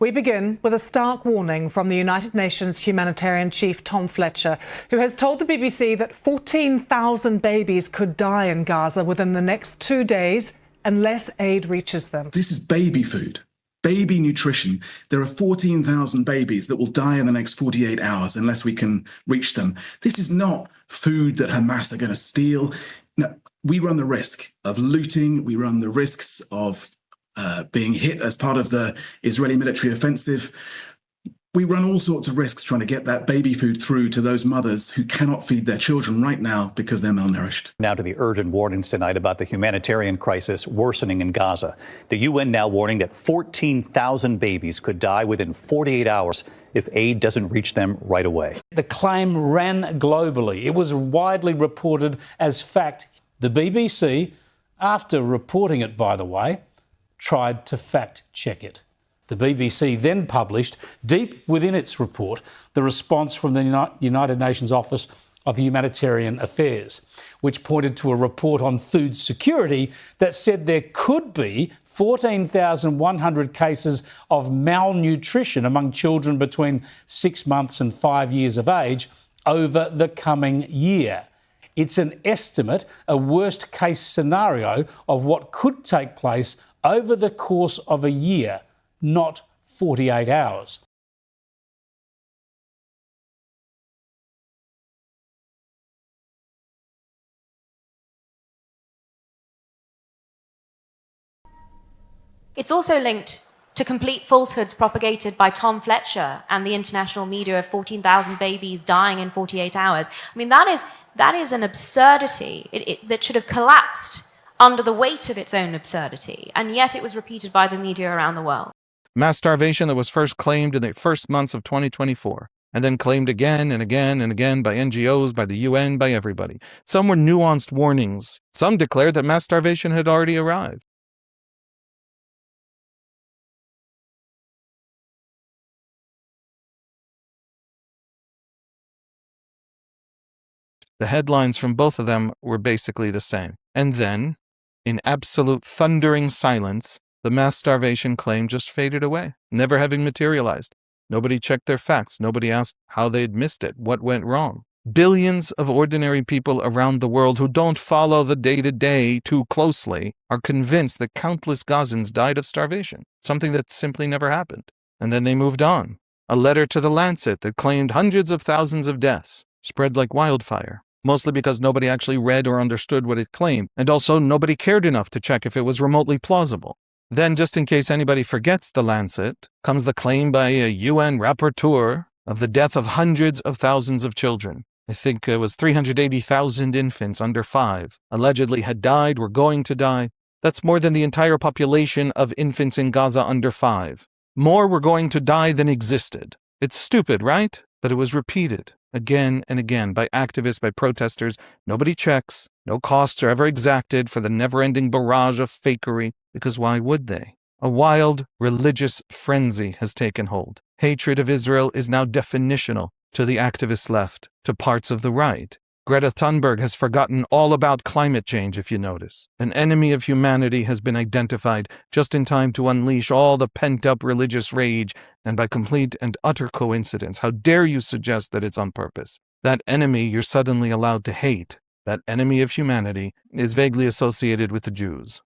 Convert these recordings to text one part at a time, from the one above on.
We begin with a stark warning from the United Nations humanitarian chief Tom Fletcher, who has told the BBC that 14,000 babies could die in Gaza within the next 2 days unless aid reaches them. This is baby food, baby nutrition. There are 14,000 babies that will die in the next 48 hours unless we can reach them. This is not food that Hamas are going to steal. No, we run the risk of looting. We run the risks of being hit as part of the Israeli military offensive. We run all sorts of risks trying to get that baby food through to those mothers who cannot feed their children right now because they're malnourished. Now to the urgent warnings tonight about the humanitarian crisis worsening in Gaza. The UN now warning that 14,000 babies could die within 48 hours if aid doesn't reach them right away. The claim ran globally. It was widely reported as fact. The BBC, after reporting it, by the way, tried to fact-check it. The BBC then published, deep within its report, the response from the United Nations Office of Humanitarian Affairs, which pointed to a report on food security that said there could be 14,100 cases of malnutrition among children between 6 months and 5 years of age over the coming year. It's an estimate, a worst-case scenario of what could take place over the course of a year, not 48 hours. It's also linked to complete falsehoods propagated by Tom Fletcher and the international media of 14,000 babies dying in 48 hours. I mean, that is an absurdity that should have collapsed under the weight of its own absurdity, and yet it was repeated by the media around the world. Mass starvation that was first claimed in the first months of 2024, and then claimed again and again and again by NGOs, by the UN, by everybody. Some were nuanced warnings. Some declared that mass starvation had already arrived. The headlines from both of them were basically the same. And then, in absolute thundering silence, the mass starvation claim just faded away, never having materialized. Nobody checked their facts. Nobody asked how they'd missed it, what went wrong. Billions of ordinary people around the world who don't follow the day-to-day too closely are convinced that countless Gazans died of starvation, something that simply never happened. And then they moved on. A letter to The Lancet that claimed hundreds of thousands of deaths spread like wildfire, mostly because nobody actually read or understood what it claimed, and also nobody cared enough to check if it was remotely plausible. Then, just in case anybody forgets The Lancet, comes the claim by a UN rapporteur of the death of hundreds of thousands of children. I think it was 380,000 infants under 5 allegedly had died, were going to die. That's more than the entire population of infants in Gaza under 5. More were going to die than existed. It's stupid, right? But it was repeated again and again by activists, by protesters. Nobody checks. No costs are ever exacted for the never-ending barrage of fakery, because why would they? A wild religious frenzy has taken hold. Hatred of Israel is now definitional to the activist left, to parts of the right. Greta Thunberg has forgotten all about climate change, if you notice. An enemy of humanity has been identified just in time to unleash all the pent-up religious rage, and by complete and utter coincidence, how dare you suggest that it's on purpose? That enemy you're suddenly allowed to hate, that enemy of humanity, is vaguely associated with the Jews.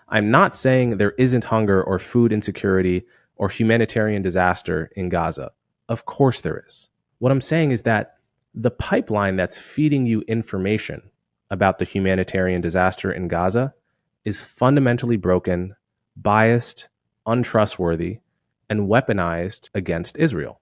I'm not saying there isn't hunger or food insecurity or humanitarian disaster in Gaza. Of course there is. What I'm saying is that the pipeline that's feeding you information about the humanitarian disaster in Gaza is fundamentally broken, biased, untrustworthy, and weaponized against Israel.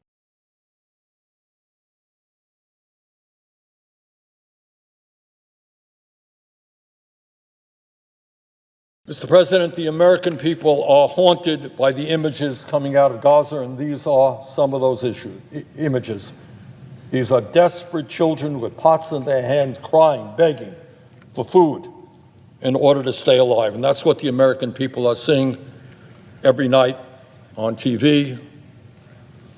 Mr. President, the American people are haunted by the images coming out of Gaza, and these are some of those images. These are desperate children with pots in their hands, crying, begging for food in order to stay alive. And that's what the American people are seeing every night on TV,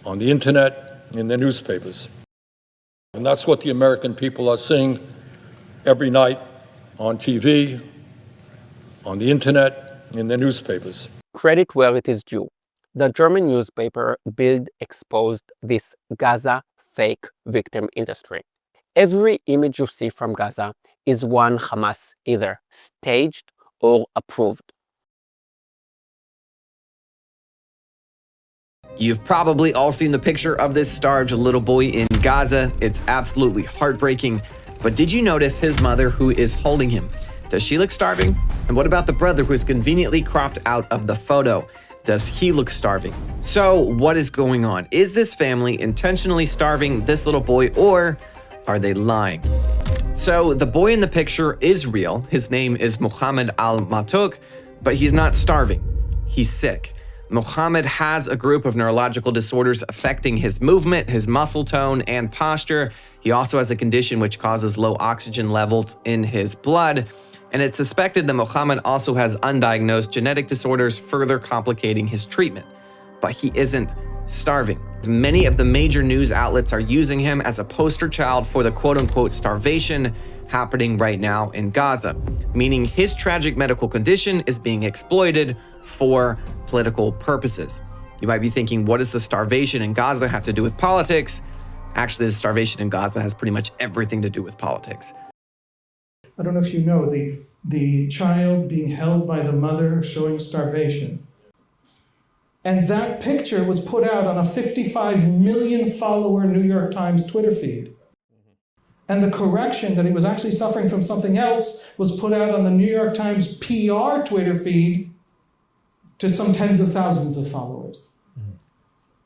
on the internet, in their newspapers. And that's what the American people are seeing every night on TV, on the internet, in their newspapers. Credit where it is due. The German newspaper Bild exposed this Gaza fake victim industry. Every image you see from Gaza is one Hamas either staged or approved. You've probably all seen the picture of this starved little boy in Gaza. It's absolutely heartbreaking. But did you notice his mother who is holding him? Does she look starving? And what about the brother who is conveniently cropped out of the photo? Does he look starving? So what is going on? Is this family intentionally starving this little boy, or are they lying? So the boy in the picture is real. His name is Mohammed Al-Matouk, but he's not starving. He's sick. Mohammed has a group of neurological disorders affecting his movement, his muscle tone, and posture. He also has a condition which causes low oxygen levels in his blood. And it's suspected that Mohammed also has undiagnosed genetic disorders, further complicating his treatment. But he isn't starving. Many of the major news outlets are using him as a poster child for the quote-unquote starvation happening right now in Gaza, meaning his tragic medical condition is being exploited for political purposes. You might be thinking, what does the starvation in Gaza have to do with politics? Actually, the starvation in Gaza has pretty much everything to do with politics. I don't know if you know, the child being held by the mother showing starvation. And that picture was put out on a 55 million follower New York Times Twitter feed. And the correction that he was actually suffering from something else was put out on the New York Times PR Twitter feed to some tens of thousands of followers.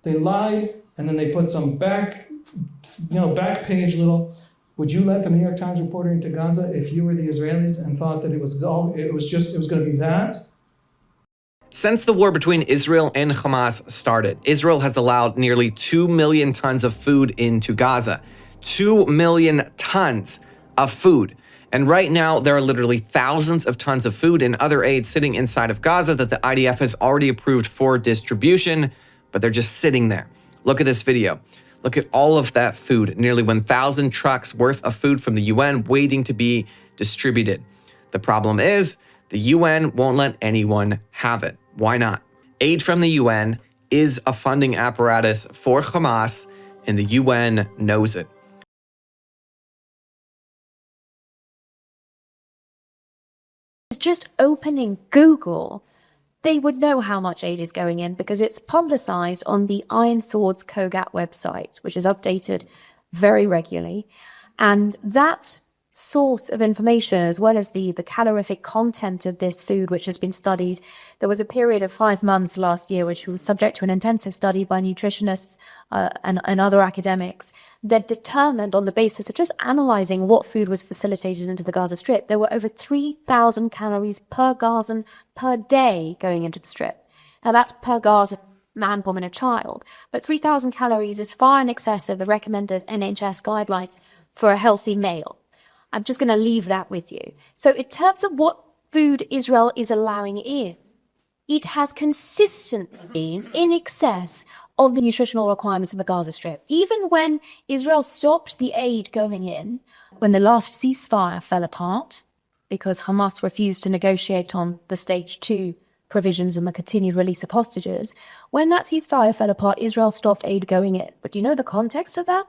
They lied, and then they put some back page little, would you let the New York Times reporter into Gaza if you were the Israelis and thought that it was going to be that? Since the war between Israel and Hamas started, Israel has allowed nearly 2 million tons of food into Gaza. 2 million tons of food. And right now, there are literally thousands of tons of food and other aid sitting inside of Gaza that the IDF has already approved for distribution, but they're just sitting there. Look at this video. Look at all of that food, nearly 1,000 trucks worth of food from the UN waiting to be distributed. The problem is, the UN won't let anyone have it. Why not? Aid from the UN is a funding apparatus for Hamas, and the UN knows it. Just opening Google, they would know how much aid is going in because it's publicized on the Iron Swords Kogat website, which is updated very regularly. And that source of information, as well as the calorific content of this food, which has been studied, there was a period of 5 months last year, which was subject to an intensive study by nutritionists and other academics that determined, on the basis of just analyzing what food was facilitated into the Gaza Strip, there were over 3,000 calories per Gazan per day going into the Strip. Now that's per Gazan man, woman, and child. But 3,000 calories is far in excess of the recommended NHS guidelines for a healthy male. I'm just going to leave that with you. So in terms of what food Israel is allowing in, it has consistently been in excess of the nutritional requirements of the Gaza Strip. Even when Israel stopped the aid going in, when the last ceasefire fell apart, because Hamas refused to negotiate on the stage 2 provisions and the continued release of hostages, when that ceasefire fell apart, Israel stopped aid going in. But do you know the context of that?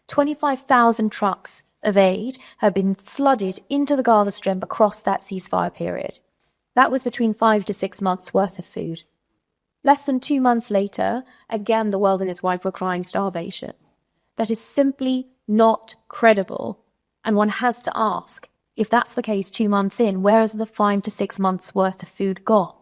25,000 trucks of aid have been flooded into the Gaza Strip across that ceasefire period. That was between 5 to 6 months worth of food. Less than 2 months later, again, the world and his wife were crying starvation. That is simply not credible. And one has to ask, if that's the case 2 months in, where has the 5 to 6 months worth of food gone?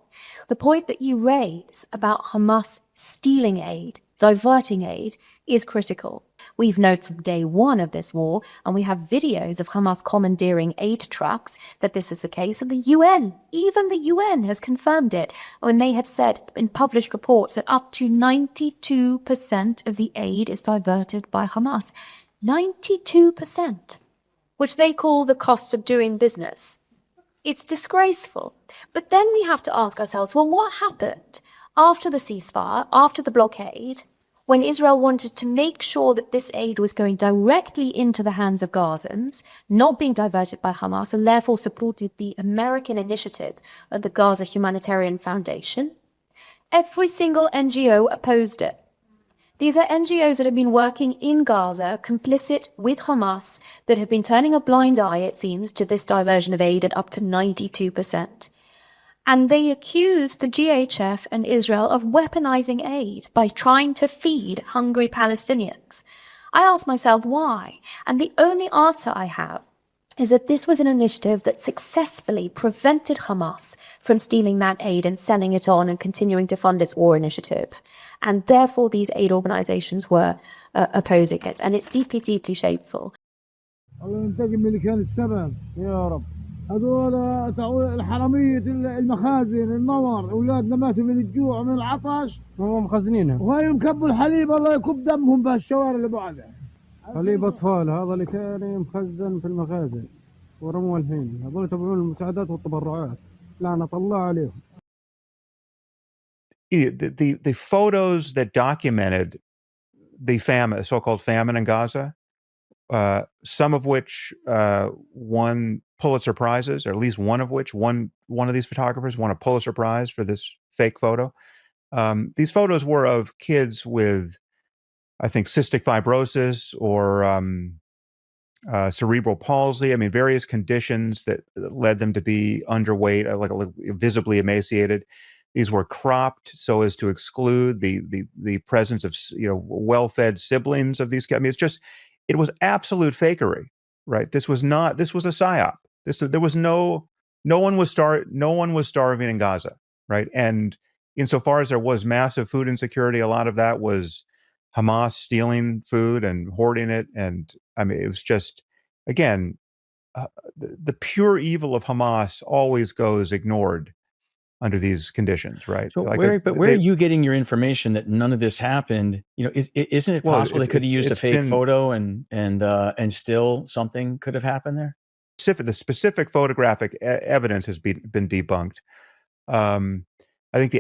The point that you raise about Hamas stealing aid, diverting aid, is critical. We've known from day one of this war, and we have videos of Hamas commandeering aid trucks, that this is the case. And the UN, even the UN has confirmed it when they have said in published reports that up to 92% of the aid is diverted by Hamas. 92%, which they call the cost of doing business. It's disgraceful. But then we have to ask ourselves, well, what happened after the ceasefire, after the blockade, when Israel wanted to make sure that this aid was going directly into the hands of Gazans, not being diverted by Hamas, and therefore supported the American initiative of the Gaza Humanitarian Foundation? Every single NGO opposed it. These are NGOs that have been working in Gaza, complicit with Hamas, that have been turning a blind eye, it seems, to this diversion of aid at up to 92%. And they accused the GHF and Israel of weaponizing aid by trying to feed hungry Palestinians. I asked myself why, and the only answer I have is that this was an initiative that successfully prevented Hamas from stealing that aid and selling it on and continuing to fund its war initiative. And therefore these aid organizations were opposing it. And it's deeply, deeply shameful. هذول الحرامية المخازن النور أولادنا ماتوا من الجوع ومن العطش هم مخزنينها وهاي مكبوا الحليب الله يكب دمهم بهالشوارع اللي بعدها حليب أطفال هذا اللي كان مخزن في المخازن ورموه الحين هذول تبعون المساعدات والتبرعات لعنة الله عليهم. The photos that documented the famine, so-called famine in Gaza, some of which won Pulitzer Prizes, or at least one of which one of these photographers won a Pulitzer Prize for this fake photo. These photos were of kids with, I think, cystic fibrosis or cerebral palsy. I mean, various conditions that led them to be underweight, like visibly emaciated. These were cropped so as to exclude the presence of well-fed siblings of these kids. I mean, it was absolute fakery, right? This was a psyop. There was no one was starving in Gaza, right? And insofar as there was massive food insecurity, a lot of that was Hamas stealing food and hoarding it. And I mean, it was just, again, the pure evil of Hamas always goes ignored under these conditions, right? So where are you getting your information that none of this happened? Isn't it possible they could have used a fake photo and still something could have happened there? The specific photographic evidence has been debunked. I think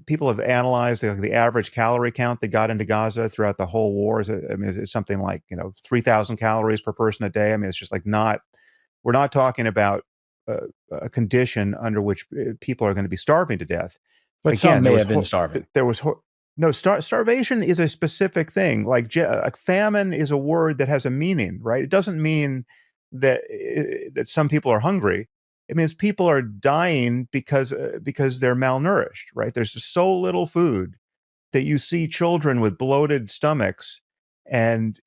people have analyzed the average calorie count that got into Gaza throughout the whole war. It's something like 3,000 calories per person a day. I mean, it's just we're not talking about a condition under which people are going to be starving to death. But again, some may have been starving. Starvation is a specific thing. Like famine is a word that has a meaning, right? It doesn't mean that some people are hungry. It means people are dying because they're malnourished, right? There's just so little food that you see children with bloated stomachs and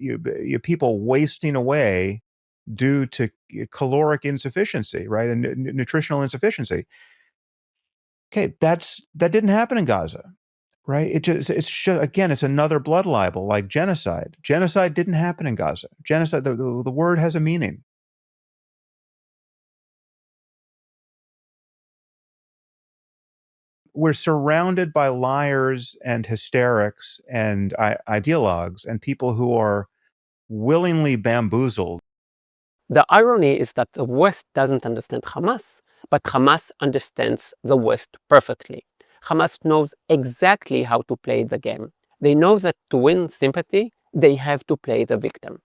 people wasting away due to caloric insufficiency, right? And nutritional insufficiency. Okay, that didn't happen in Gaza, right? It's just again, it's another blood libel like genocide. Genocide didn't happen in Gaza. Genocide, the word has a meaning. We're surrounded by liars and hysterics and ideologues and people who are willingly bamboozled. The irony is that the West doesn't understand Hamas, but Hamas understands the West perfectly. Hamas knows exactly how to play the game. They know that to win sympathy, they have to play the victim.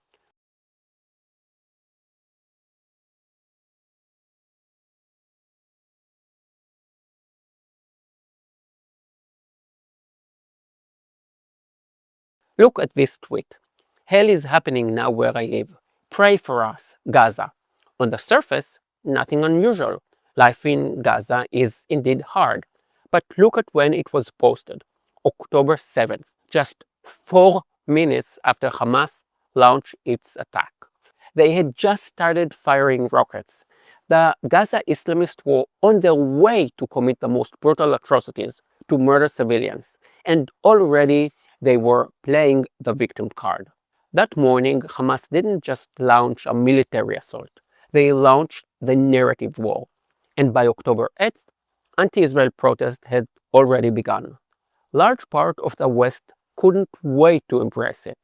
Look at this tweet. Hell is happening now where I live. Pray for us, Gaza. On the surface, nothing unusual. Life in Gaza is indeed hard. But look at when it was posted. October 7th, just 4 minutes after Hamas launched its attack. They had just started firing rockets. The Gaza Islamists were on their way to commit the most brutal atrocities, to murder civilians. And already they were playing the victim card. That morning, Hamas didn't just launch a military assault. They launched the narrative war. And by October 8th, anti-Israel protests had already begun. Large part of the West couldn't wait to embrace it.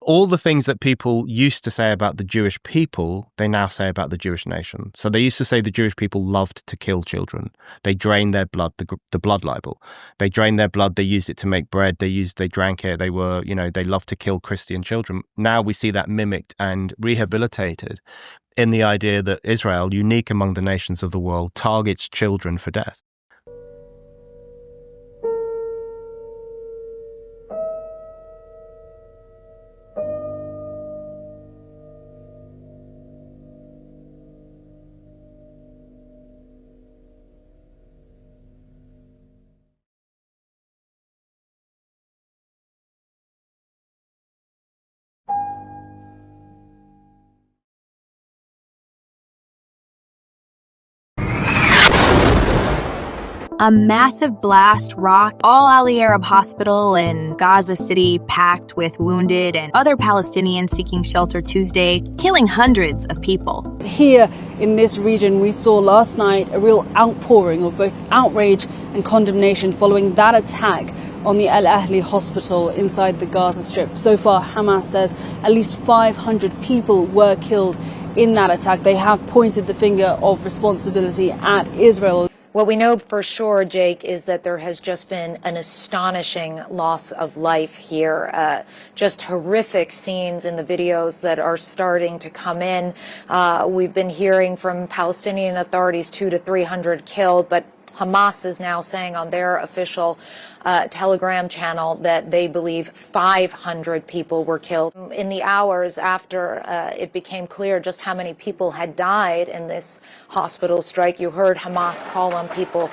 All the things that people used to say about the Jewish people, they now say about the Jewish nation. So they used to say the Jewish people loved to kill children. They drained their blood, the blood libel. They drained their blood, they used it to make bread, they drank it, they loved to kill Christian children. Now we see that mimicked and rehabilitated in the idea that Israel, unique among the nations of the world, targets children for death. A massive blast rocked all Ali Arab Hospital in Gaza City, packed with wounded and other Palestinians seeking shelter Tuesday, killing hundreds of people. Here in this region, we saw last night a real outpouring of both outrage and condemnation following that attack on the Al Ahli hospital inside the Gaza Strip. So far, Hamas says at least 500 people were killed in that attack. They have pointed the finger of responsibility at Israel. What we know for sure, Jake, is that there has just been an astonishing loss of life here. Just horrific scenes in the videos that are starting to come in. We've been hearing from Palestinian authorities 200 to 300 killed, but Hamas is now saying on their official Telegram channel that they believe 500 people were killed. In the hours after it became clear just how many people had died in this hospital strike, you heard Hamas call on people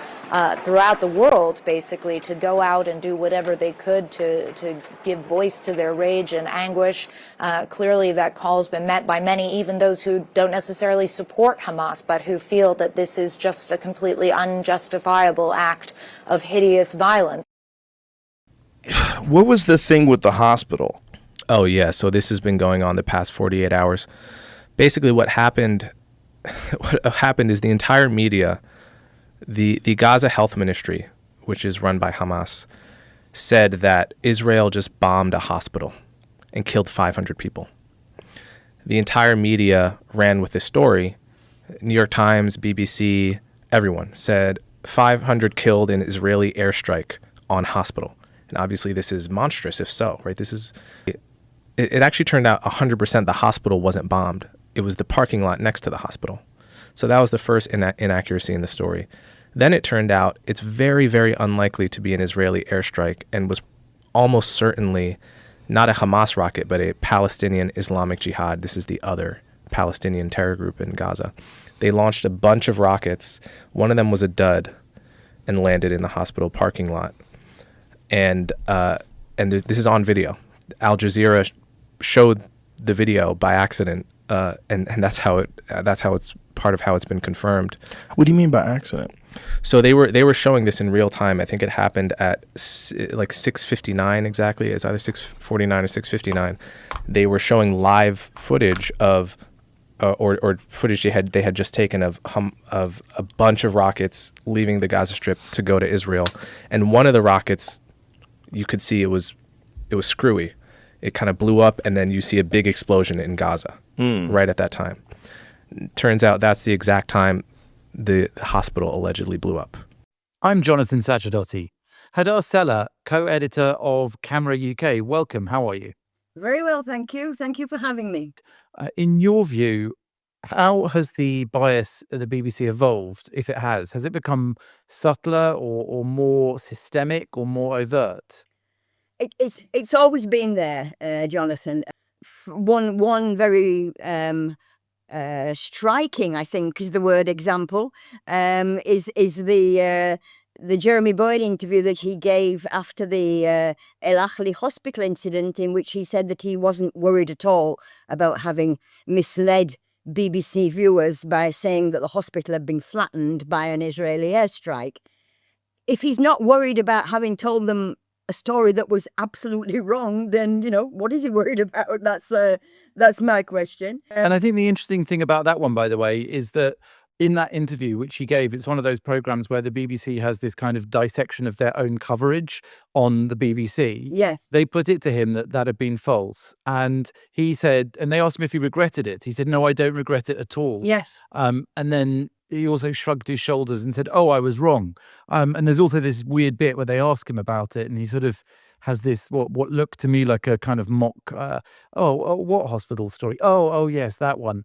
throughout the world, basically, to go out and do whatever they could to give voice to their rage and anguish. Clearly, that call has been met by many, even those who don't necessarily support Hamas, but who feel that this is just a completely unjustifiable act of hideous violence. What was the thing with the hospital? Oh, yeah. So this has been going on the past 48 hours. Basically, what happened is the entire media, the Gaza Health Ministry, which is run by Hamas, said that Israel just bombed a hospital and killed 500 people. The entire media ran with this story. New York Times, BBC, everyone said 500 killed in Israeli airstrike on hospital. And obviously this is monstrous if so, right? It actually turned out 100% the hospital wasn't bombed. It was the parking lot next to the hospital. So that was the first inaccuracy in the story. Then it turned out it's very, very unlikely to be an Israeli airstrike and was almost certainly not a Hamas rocket, but a Palestinian Islamic Jihad. This is the other Palestinian terror group in Gaza. They launched a bunch of rockets. One of them was a dud and landed in the hospital parking lot. And this is on video. Al Jazeera showed the video by accident, and that's how it's part of how it's been confirmed. What do you mean by accident? So they were showing this in real time. I think it happened at like 6:59 exactly. It's either 6:49 or 6:59. They were showing live footage of or footage they had just taken of a bunch of rockets leaving the Gaza Strip to go to Israel, and one of the rockets, you could see it was screwy. It kind of blew up, and then you see a big explosion in Gaza right at that time. Turns out that's the exact time the hospital allegedly blew up. I'm Jonathan Sacerdoti. Hadar Sella, co-editor of Camera UK. Welcome. How are you? Very well, thank you. Thank you for having me. In your view, how has the bias of the BBC evolved, if it has? Has it become subtler or more systemic or more overt? It's always been there, Jonathan. One very striking, I think, is the word example, is the Jeremy Boyd interview that he gave after the El Ahli hospital incident, in which he said that he wasn't worried at all about having misled BBC viewers by saying that the hospital had been flattened by an Israeli airstrike. If he's not worried about having told them a story that was absolutely wrong, then, what is he worried about? That's my question. And I think the interesting thing about that one, by the way, is that in that interview which he gave, it's one of those programs where the BBC has this kind of dissection of their own coverage on the BBC. Yes. They put it to him that had been false. And he said, and they asked him if he regretted it. He said, no, I don't regret it at all. Yes. And then he also shrugged his shoulders and said, oh, I was wrong. And there's also this weird bit where they ask him about it, and he sort of has this what looked to me like a kind of mock what hospital story, oh yes, that one.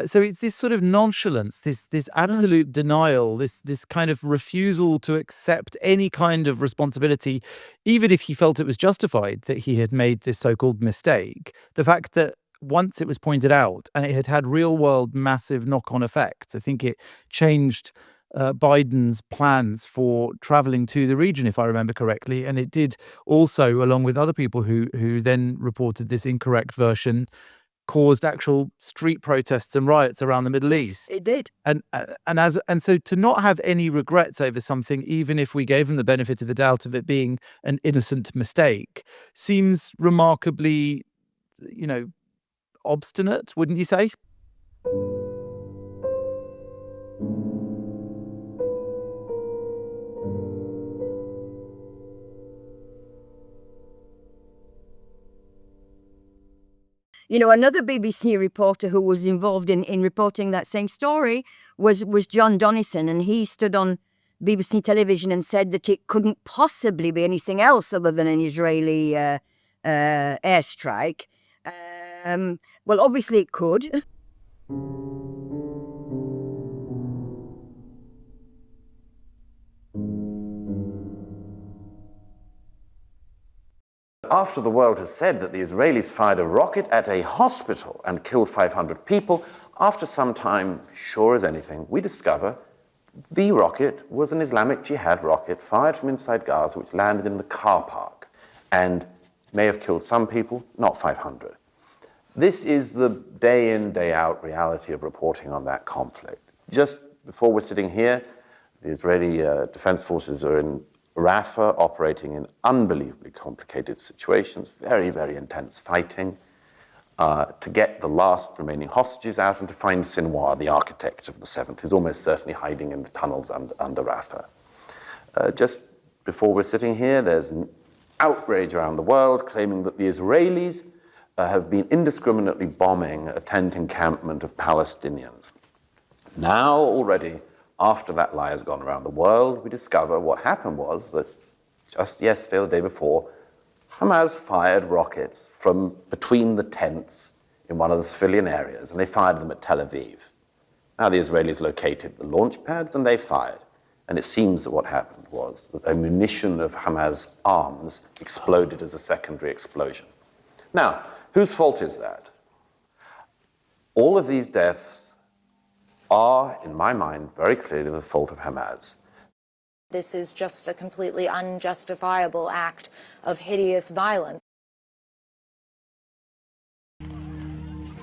So it's this sort of nonchalance, this absolute denial, this kind of refusal to accept any kind of responsibility, even if he felt it was justified that he had made this so-called mistake. The fact that once it was pointed out and it had real world massive knock-on effects, I think it changed Biden's plans for traveling to the region, if I remember correctly. And it did also, along with other people who then reported this incorrect version, caused actual street protests and riots around the Middle East. It did. And so to not have any regrets over something, even if we gave him the benefit of the doubt of it being an innocent mistake, seems remarkably, obstinate, wouldn't you say? Another BBC reporter who was involved in reporting that same story was John Donnison, and he stood on BBC television and said that it couldn't possibly be anything else other than an Israeli airstrike. Well, obviously it could. After the world has said that the Israelis fired a rocket at a hospital and killed 500 people, after some time, sure as anything, we discover the rocket was an Islamic Jihad rocket fired from inside Gaza, which landed in the car park and may have killed some people, not 500. This is the day in, day out reality of reporting on that conflict. Just before we're sitting here, the Israeli Defense Forces are in Rafah, operating in unbelievably complicated situations, very, very intense fighting, to get the last remaining hostages out and to find Sinwar, the architect of the 7th, who's almost certainly hiding in the tunnels under Rafah. Just before we're sitting here, there's an outrage around the world claiming that the Israelis have been indiscriminately bombing a tent encampment of Palestinians. Now, already, after that lie has gone around the world, we discover what happened was that just yesterday or the day before, Hamas fired rockets from between the tents in one of the civilian areas, and they fired them at Tel Aviv. Now the Israelis located the launch pads and they fired. And it seems that what happened was that a munition of Hamas arms exploded as a secondary explosion. Now, whose fault is that? All of these deaths are, in my mind, very clearly the fault of Hamas. This is just a completely unjustifiable act of hideous violence.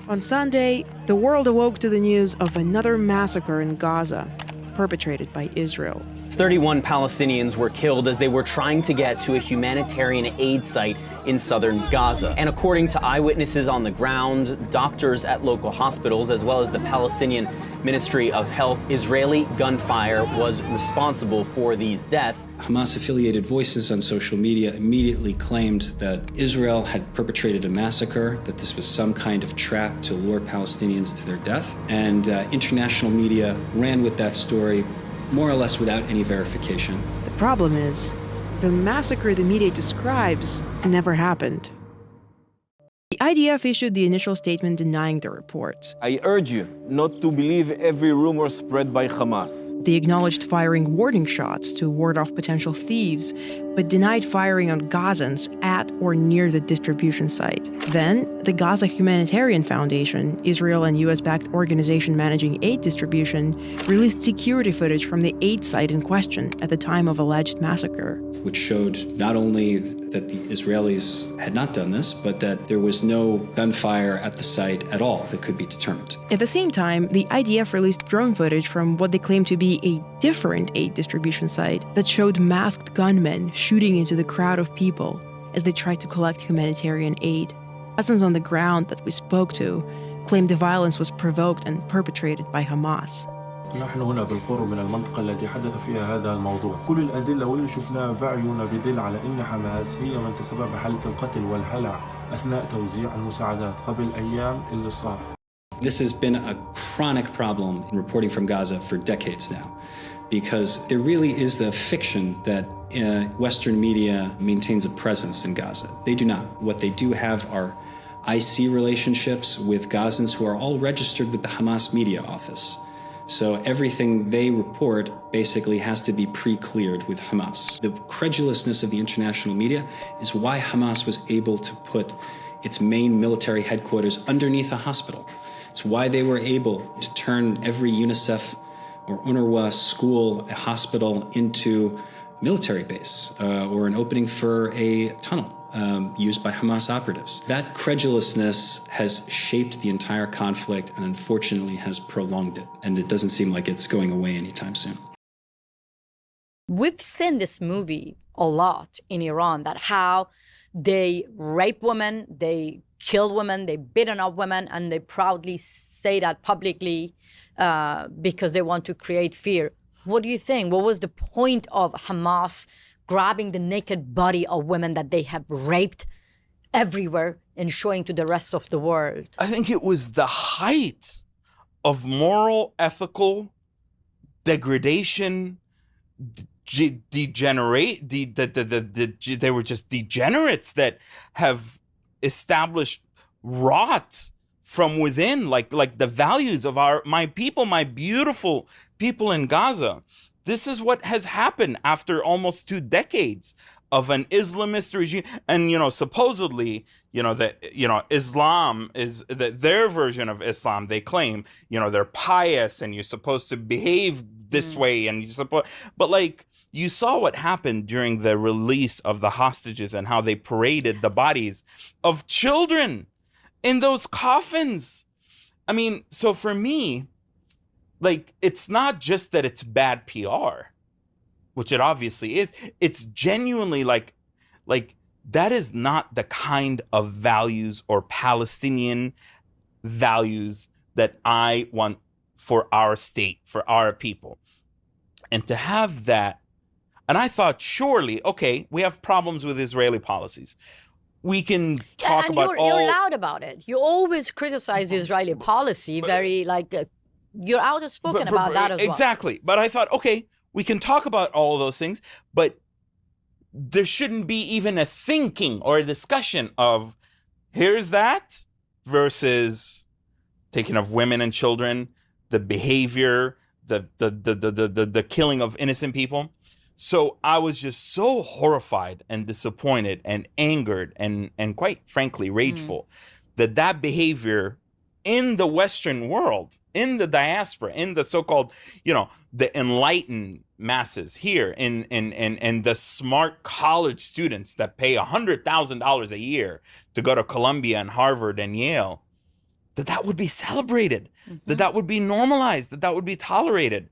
On Sunday, the world awoke to the news of another massacre in Gaza, perpetrated by Israel. 31 Palestinians were killed as they were trying to get to a humanitarian aid site in southern Gaza. And according to eyewitnesses on the ground, doctors at local hospitals, as well as the Palestinian Ministry of Health, Israeli gunfire was responsible for these deaths. Hamas-affiliated voices on social media immediately claimed that Israel had perpetrated a massacre, that this was some kind of trap to lure Palestinians to their death. And international media ran with that story more or less without any verification. The problem is, the massacre the media describes never happened. The IDF issued the initial statement denying the reports. I urge you not to believe every rumor spread by Hamas. They acknowledged firing warning shots to ward off potential thieves, but denied firing on Gazans at or near the distribution site. Then, the Gaza Humanitarian Foundation, Israel and US-backed organization managing aid distribution, released security footage from the aid site in question at the time of alleged massacre, which showed not only that the Israelis had not done this, but that there was no gunfire at the site at all that could be determined. At the same time, the IDF released drone footage from what they claimed to be a different aid distribution site that showed masked gunmen shooting into the crowd of people as they tried to collect humanitarian aid. Gazans on the ground that we spoke to claimed the violence was provoked and perpetrated by Hamas. نحن هنا بالقرب من المنطقة التي حدث فيها هذا الموضوع. كل الأدلة واللي شفناها بعيوننا بدل على أن حماس هي من تسبب بحالة القتل والهلع أثناء توزيع المساعدات قبل أيام اللي صار. This has been a chronic problem in reporting from Gaza for decades now, because there really is the fiction that Western media maintains a presence in Gaza. They do not. What they do have are IC relationships with Gazans who are all registered with the Hamas media office. So everything they report basically has to be pre-cleared with Hamas. The credulousness of the international media is why Hamas was able to put its main military headquarters underneath a hospital. It's why they were able to turn every UNICEF or UNRWA school, a hospital, into military base or an opening for a tunnel used by Hamas operatives. That credulousness has shaped the entire conflict and unfortunately has prolonged it. And it doesn't seem like it's going away anytime soon. We've seen this movie a lot in Iran, that how they rape women, they kill women, they beaten up women, and they proudly say that publicly because they want to create fear. What do you think? What was the point of Hamas grabbing the naked body of women that they have raped everywhere and showing to the rest of the world? I think it was the height of moral, ethical degradation, degenerate. They were just degenerates that have established rot from within, like the values of my people, my beautiful people in Gaza. This is what has happened after almost 2 decades of an Islamist regime. And, supposedly, Islam is their version of Islam. They claim, they're pious and you're supposed to behave this way. And but you saw what happened during the release of the hostages and how they paraded the bodies of children in those coffins. I mean, so for me, it's not just that it's bad PR, which it obviously is. It's genuinely like that is not the kind of values or Palestinian values that I want for our state, for our people. And to have that, and I thought, surely, okay, we have problems with Israeli policies. We can talk about you're loud about it. You always criticize the Israeli policy, very you're outspoken about that as well. Exactly. But I thought, okay, we can talk about all of those things, but there shouldn't be even a thinking or a discussion of here's that versus taking of women and children, the behavior, the killing of innocent people. So I was just so horrified and disappointed and angered and quite frankly rageful that behavior in the Western world, in the diaspora, in the so-called, the enlightened masses here, in the smart college students that pay $100,000 a year to go to Columbia and Harvard and Yale, that would be celebrated, that would be normalized, that would be tolerated.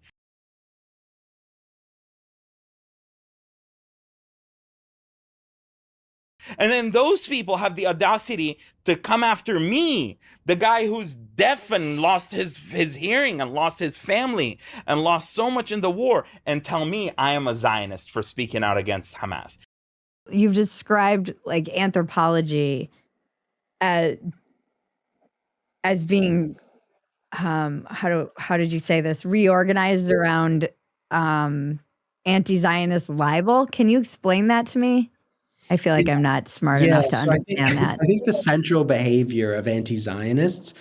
And then those people have the audacity to come after me, the guy who's deaf and lost his hearing and lost his family and lost so much in the war, and tell me I am a Zionist for speaking out against Hamas. You've described anthropology as being how did you say this, reorganized around anti-Zionist libel. Can you explain that to me? I feel like I'm not smart enough to understand that. I think the central behavior of anti-Zionists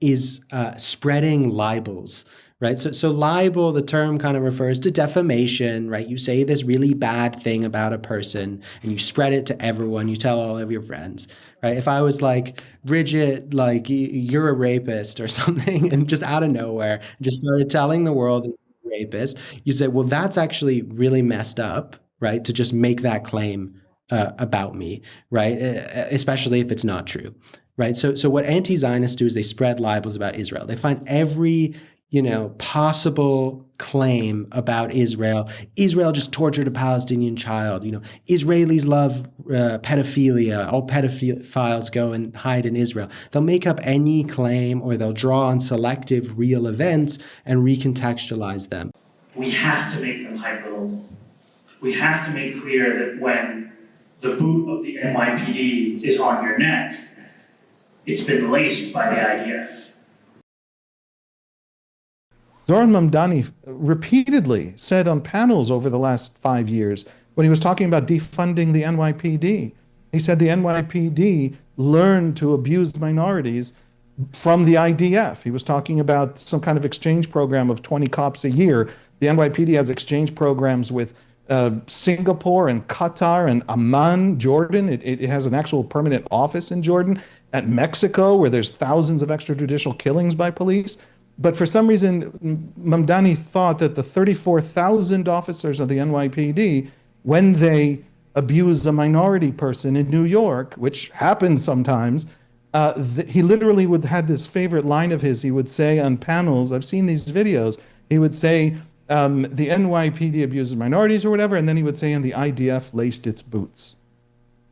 is spreading libels, right? So libel, the term kind of refers to defamation, right? You say this really bad thing about a person and you spread it to everyone. You tell all of your friends, right? If I was like, Bridget, you're a rapist or something, and just out of nowhere, just started telling the world that you're a rapist, you say, well, that's actually really messed up, right? To just make that claim about me, right? Especially if it's not true, right? So what anti-Zionists do is they spread libels about Israel. They find every possible claim about Israel. Israel just tortured a Palestinian child. Israelis love pedophilia. All pedophiles go and hide in Israel. They'll make up any claim, or they'll draw on selective real events and recontextualize them. We have to make them hyperlocal. We have to make clear that when the boot of the NYPD is on your neck, it's been laced by the IDF. Zoran Mamdani repeatedly said on panels over the last 5 years, when he was talking about defunding the NYPD, he said the NYPD learned to abuse minorities from the IDF. He was talking about some kind of exchange program of 20 cops a year. The NYPD has exchange programs with Singapore and Qatar and Amman, Jordan. It has an actual permanent office in Jordan. At Mexico, where there's thousands of extrajudicial killings by police. But for some reason, Mamdani thought that the 34,000 officers of the NYPD, when they abuse a minority person in New York, which happens sometimes, he literally would have this favorite line of his. He would say on panels, I've seen these videos, he would say, the NYPD abuses minorities or whatever, and then he would say, and the IDF laced its boots.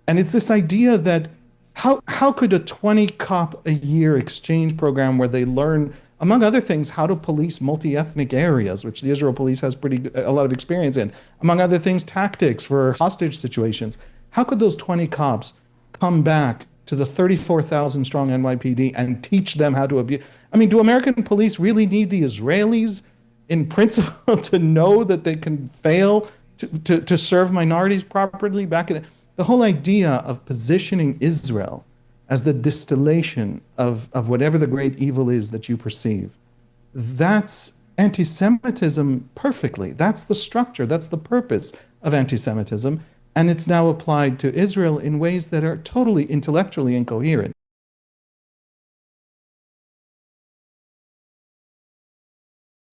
And it's this idea that how could a 20 cop a year exchange program where they learn, among other things, how to police multi-ethnic areas, which the Israel police has a lot of experience in, among other things, tactics for hostage situations. How could those 20 cops come back to the 34,000 strong NYPD and teach them how to abuse? I mean, do American police really need the Israelis in principle to know that they can fail to serve minorities properly back in the whole idea of positioning Israel as the distillation of whatever the great evil is that you perceive? That's anti-Semitism perfectly. That's the structure, that's the purpose of anti-Semitism, and it's now applied to Israel in ways that are totally intellectually incoherent.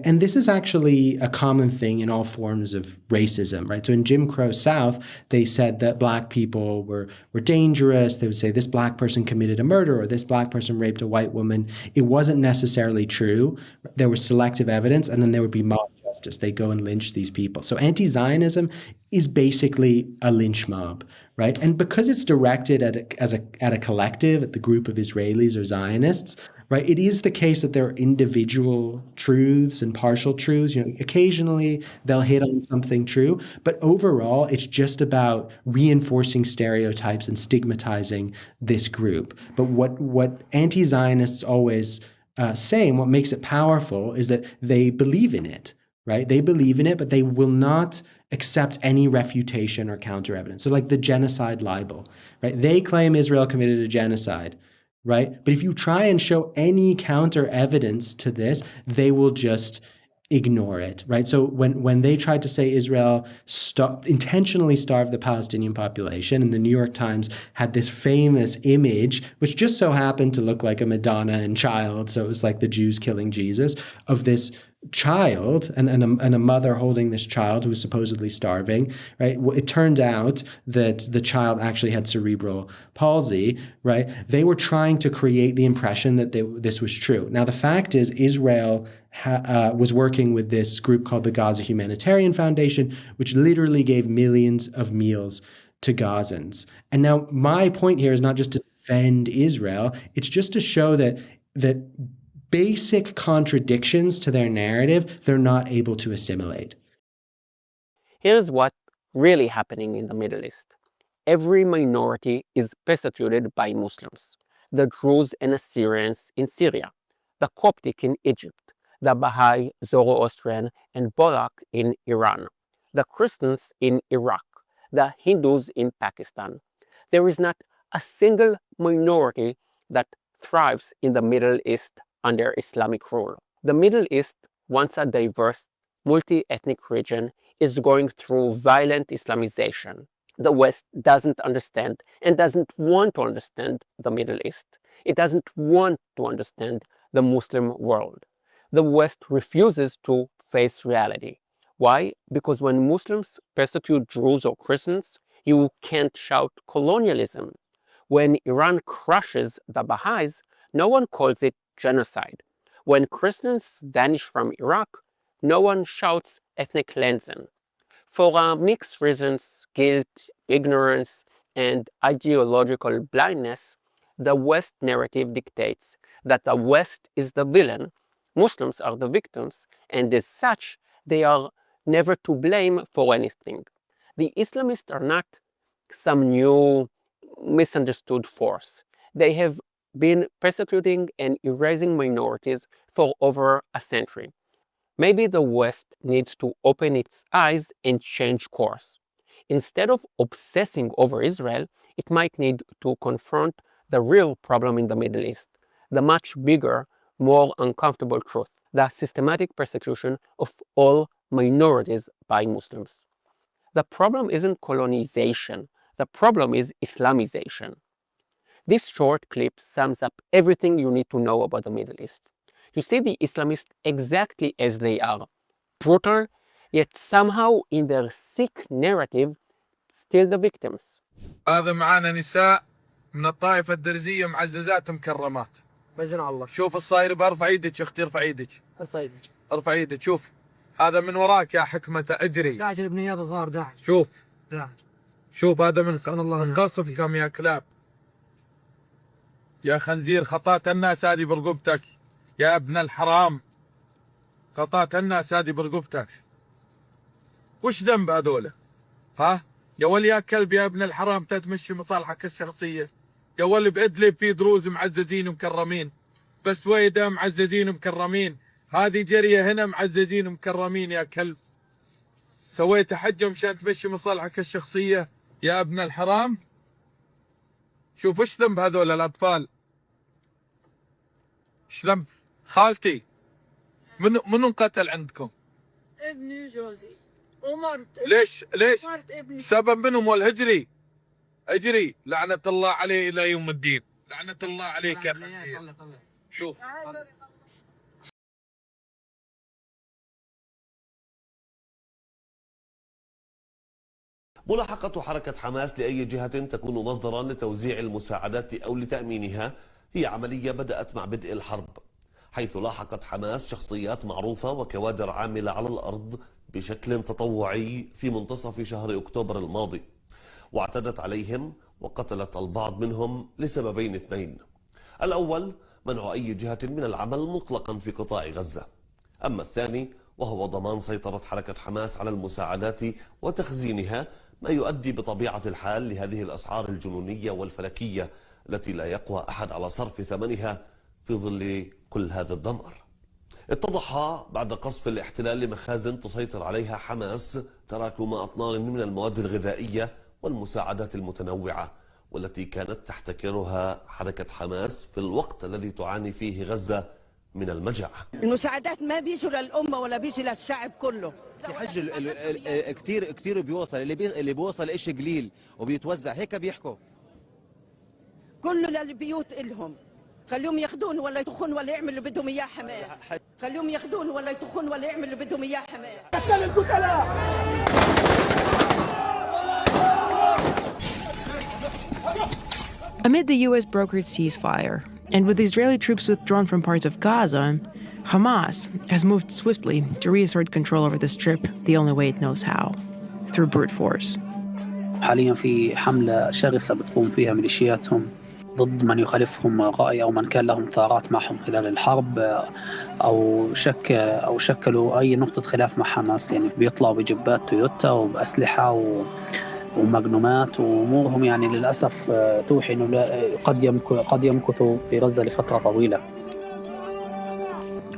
And this is actually a common thing in all forms of racism, right? So in Jim Crow South, they said that Black people were dangerous. They would say this Black person committed a murder or this Black person raped a white woman. It wasn't necessarily true. There was selective evidence, and then there would be mob justice. They'd go and lynch these people. So anti-Zionism is basically a lynch mob, right? And because it's directed at a collective, at the group of Israelis or Zionists, right? It is the case that there are individual truths and partial truths. Occasionally they'll hit on something true, but overall it's just about reinforcing stereotypes and stigmatizing this group. But what anti-Zionists always say, and what makes it powerful, is that they believe in it, right? They believe in it, but they will not accept any refutation or counter evidence. So like the genocide libel, right? They claim Israel committed a genocide, right? But if you try and show any counter evidence to this, they will just ignore it, right? So when they tried to say Israel intentionally starved the Palestinian population, and the New York Times had this famous image, which just so happened to look like a Madonna and child, so it was like the Jews killing Jesus, of this child and a mother holding this child who was supposedly starving, right? It turned out that the child actually had cerebral palsy, right? They were trying to create the impression that this was true. Now, the fact is Israel was working with this group called the Gaza Humanitarian Foundation, which literally gave millions of meals to Gazans. And now my point here is not just to defend Israel, it's just to show that basic contradictions to their narrative, they're not able to assimilate. Here's what's really happening in the Middle East. Every minority is persecuted by Muslims. The Druze and Assyrians in Syria, the Coptic in Egypt, the Baha'i, Zoroastrian, and Borak in Iran, the Christians in Iraq, the Hindus in Pakistan. There is not a single minority that thrives in the Middle East under Islamic rule. The Middle East, once a diverse, multi-ethnic region, is going through violent Islamization. The West doesn't understand and doesn't want to understand the Middle East. It doesn't want to understand the Muslim world. The West refuses to face reality. Why? Because when Muslims persecute Jews or Christians, you can't shout colonialism. When Iran crushes the Baha'is, no one calls it genocide. When Christians vanish from Iraq, no one shouts ethnic cleansing. For mixed reasons, guilt, ignorance, and ideological blindness, the West narrative dictates that the West is the villain, Muslims are the victims, and as such, they are never to blame for anything. The Islamists are not some new misunderstood force. They have been persecuting and erasing minorities for over a century. Maybe the West needs to open its eyes and change course. Instead of obsessing over Israel, it might need to confront the real problem in the Middle East, the much bigger, more uncomfortable truth, the systematic persecution of all minorities by Muslims. The problem isn't colonization, the problem is Islamization. This short clip sums up everything you need to know about the Middle East. You see the Islamists exactly as they are, brutal, yet somehow in their sick narrative, still the victims. هذا معانا نساء من الطائفة الدرزية معززات مكرمات. بإذن الله. شوف الصاير بارفع ايدك يا اختي، ارفع ايدك. ارفع ايدك. ارفع ايدك، شوف. هذا من وراك يا حكمة اجري. داعش البنيات صار داعش. شوف. داعش. شوف هذا من قصفكم يا كلاب. يا خنزير خطات الناس هذه برقبتك. يا ابن الحرام. خطات الناس هذه برقبتك. وش ذنب هذولا؟ ها؟ يا ولي يا كلب يا ابن الحرام تتمشي مصالحك الشخصية. يا ولي بإدلب في دروز معززين ومكرمين. بسويدة معززين ومكرمين. هذه جرية هنا معززين ومكرمين يا كلب. سويت حجة مشان تمشي مصالحك الشخصية يا ابن الحرام. شوف وش ذنب هذول الأطفال؟ ايش ذنب؟ خالتي منو انقتل عندكم؟ ابني وجوزي ومرت. ليش؟ مرت ابني. سبب منهم والهجري. اجري لعنة الله عليه إلى يوم الدين. لعنة الله عليك يا خنزير. شوف. ملاحقة حركة حماس لأي جهة تكون مصدرا لتوزيع المساعدات أو لتأمينها هي عملية بدأت مع بدء الحرب، حيث لاحقت حماس شخصيات معروفة وكوادر عاملة على الأرض بشكل تطوعي في منتصف شهر أكتوبر الماضي، واعتدت عليهم وقتلت البعض منهم لسببين اثنين. الأول منع أي جهة من العمل مطلقا في قطاع غزة، أما الثاني وهو ضمان سيطرة حركة حماس على المساعدات وتخزينها، ما يؤدي بطبيعة الحال لهذه الأسعار الجنونية والفلكية التي لا يقوى أحد على صرف ثمنها في ظل كل هذا الدمار. اتضح بعد قصف الاحتلال لمخازن تسيطر عليها حماس تراكم أطنان من المواد الغذائية والمساعدات المتنوعة، والتي كانت تحتكرها حركة حماس في الوقت الذي تعاني فيه غزة من المجاعة. المساعدات ما بيجوا للأمة ولا بيجي للشعب كله. حج كتير بيوصل، اللي بيوصل إشي قليل وبيتوزع هيك بيحكوا. كله للبيوت إلهم، خليهم ياخذون ولا يطخون ولا يعملوا اللي بدهم إياه حماس. خليهم ياخذون ولا يطخون ولا يعملوا اللي بدهم إياه حماس. Amid the US brokered ceasefire, and with Israeli troops withdrawn from parts of Gaza, Hamas has moved swiftly to reassert control over the Strip the only way it knows how, through brute force. حاليا في حملة شرسة بتقوم فيها ميليشياتهم ضد من يخالفهم رأي أو من كان لهم ثارات معهم خلال الحرب أو شكلوا أي نقطة خلاف مع حماس، يعني بيطلعوا بجبات تويوتا وبأسلحة ومجنومات وأمورهم يعني للأسف توحي أنه قد يمكثوا في غزة لفترة طويلة.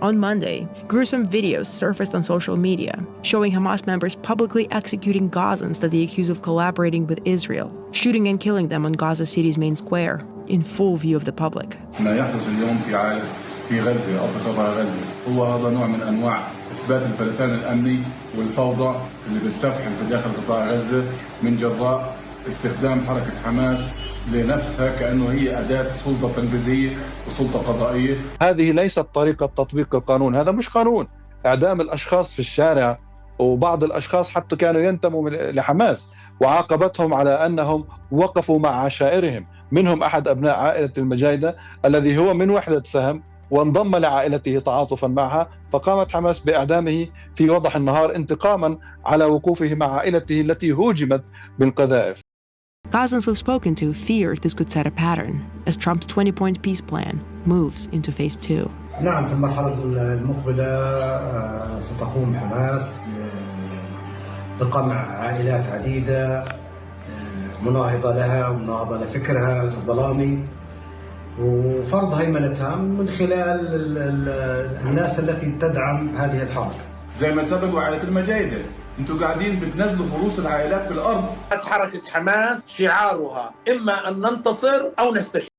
On Monday, gruesome videos surfaced on social media showing Hamas members publicly executing Gazans that they accuse of collaborating with Israel, shooting and killing them on Gaza City's main square, in full view of the public. ما يحدث اليوم في غزة أو في قطاع غزة هو هذا نوع من أنواع إثبات الفلتان الأمني والفوضى اللي بيستفحل في داخل قطاع غزة من جراء استخدام حركة حماس لنفسها كأنه هي أداة سلطة تنفيذية وسلطة قضائية. هذه ليست طريقة تطبيق القانون، هذا مش قانون. إعدام الأشخاص في الشارع، وبعض الأشخاص حتى كانوا ينتموا لحماس وعاقبتهم على أنهم وقفوا مع عشائرهم، منهم أحد أبناء عائلة المجايدة الذي هو من وحدة سهم وانضم لعائلته تعاطفا معها، فقامت حماس بإعدامه في وضح النهار انتقاما على وقوفه مع عائلته التي هوجمت بالقذائف. Gazans we've spoken to fear this could set a pattern as Trump's 20-point peace plan moves into phase 2. نعم، في المرحلة المقبلة ستقوم حماس بقمع عائلات عديدة مناهضة لها ومناهضة لفكرها الظلامي، وفرض هيمنتها من خلال الناس التي تدعم هذه الحرب. زي ما سبقوا عائلة المجايدة، انتوا قاعدين بتنزلوا فلوس العائلات في الأرض. حركة حماس شعارها إما أن ننتصر أو نستشهد.